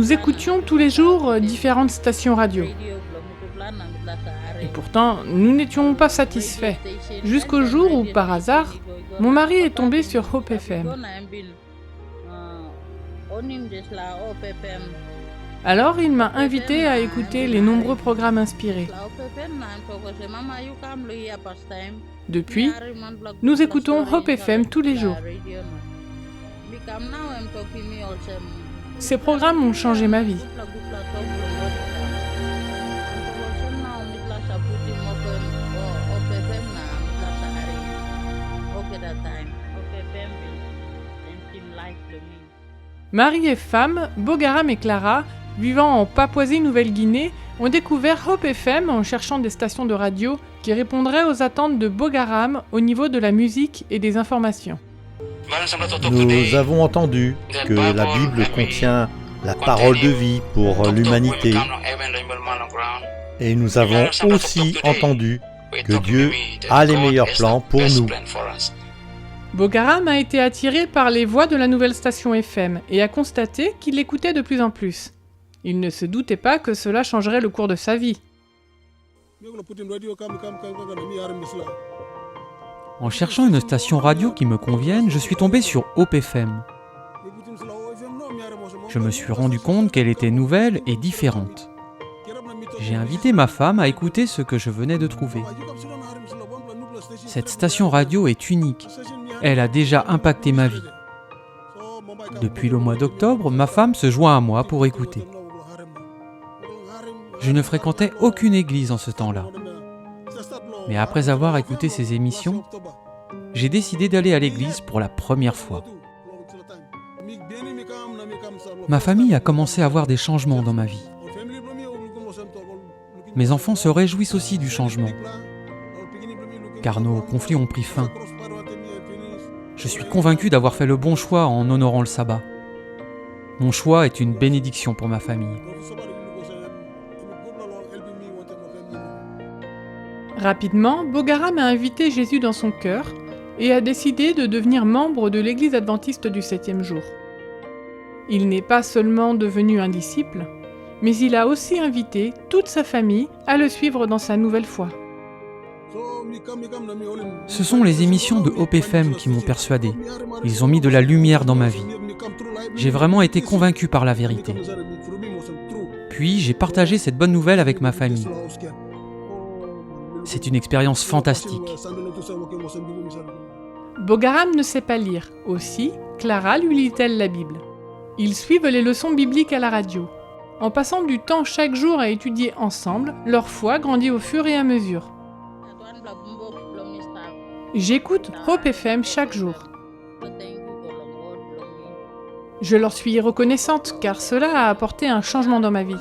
Nous écoutions tous les jours différentes stations radio. Et pourtant, nous n'étions pas satisfaits. Jusqu'au jour où, par hasard, mon mari est tombé sur Hope FM. Alors, il m'a invité à écouter les nombreux programmes inspirés. Depuis, nous écoutons Hope FM tous les jours. Ces programmes ont changé ma vie. Mari et femme, Bogaram et Clara, vivant en Papouasie-Nouvelle-Guinée, ont découvert Hope FM en cherchant des stations de radio qui répondraient aux attentes de Bogaram au niveau de la musique et des informations. Nous avons entendu que la Bible contient la parole de vie pour l'humanité. Et nous avons aussi entendu que Dieu a les meilleurs plans pour nous. Bogaram a été attiré par les voix de la nouvelle station FM et a constaté qu'il l'écoutait de plus en plus. Il ne se doutait pas que cela changerait le cours de sa vie. En cherchant une station radio qui me convienne, je suis tombé sur Hope FM. Je me suis rendu compte qu'elle était nouvelle et différente. J'ai invité ma femme à écouter ce que je venais de trouver. Cette station radio est unique. Elle a déjà impacté ma vie. Depuis le mois d'octobre, ma femme se joint à moi pour écouter. Je ne fréquentais aucune église en ce temps-là. Mais après avoir écouté ces émissions, j'ai décidé d'aller à l'église pour la première fois. Ma famille a commencé à voir des changements dans ma vie. Mes enfants se réjouissent aussi du changement, car nos conflits ont pris fin. Je suis convaincu d'avoir fait le bon choix en honorant le sabbat. Mon choix est une bénédiction pour ma famille. Rapidement, Bogaram a invité Jésus dans son cœur et a décidé de devenir membre de l'Église adventiste du 7e jour. Il n'est pas seulement devenu un disciple, mais il a aussi invité toute sa famille à le suivre dans sa nouvelle foi. Ce sont les émissions de Hope FM qui m'ont persuadé. Ils ont mis de la lumière dans ma vie. J'ai vraiment été convaincu par la vérité. Puis j'ai partagé cette bonne nouvelle avec ma famille. C'est une expérience fantastique. Bogaram ne sait pas lire. Aussi, Clara lui lit-elle la Bible. Ils suivent les leçons bibliques à la radio. En passant du temps chaque jour à étudier ensemble, leur foi grandit au fur et à mesure. J'écoute Hope FM chaque jour. Je leur suis reconnaissante car cela a apporté un changement dans ma vie.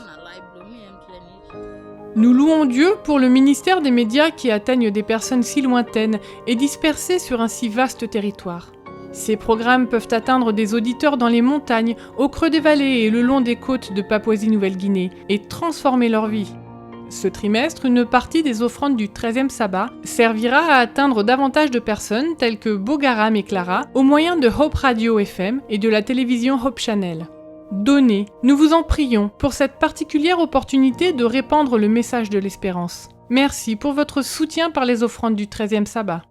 Nous louons Dieu pour le ministère des médias qui atteignent des personnes si lointaines et dispersées sur un si vaste territoire. Ces programmes peuvent atteindre des auditeurs dans les montagnes, au creux des vallées et le long des côtes de Papouasie-Nouvelle-Guinée et transformer leur vie. Ce trimestre, une partie des offrandes du 13e sabbat servira à atteindre davantage de personnes telles que Bogaram et Clara au moyen de Hope Radio FM et de la télévision Hope Channel. Donnez, nous vous en prions, pour cette particulière opportunité de répandre le message de l'espérance. Merci pour votre soutien par les offrandes du 13e sabbat.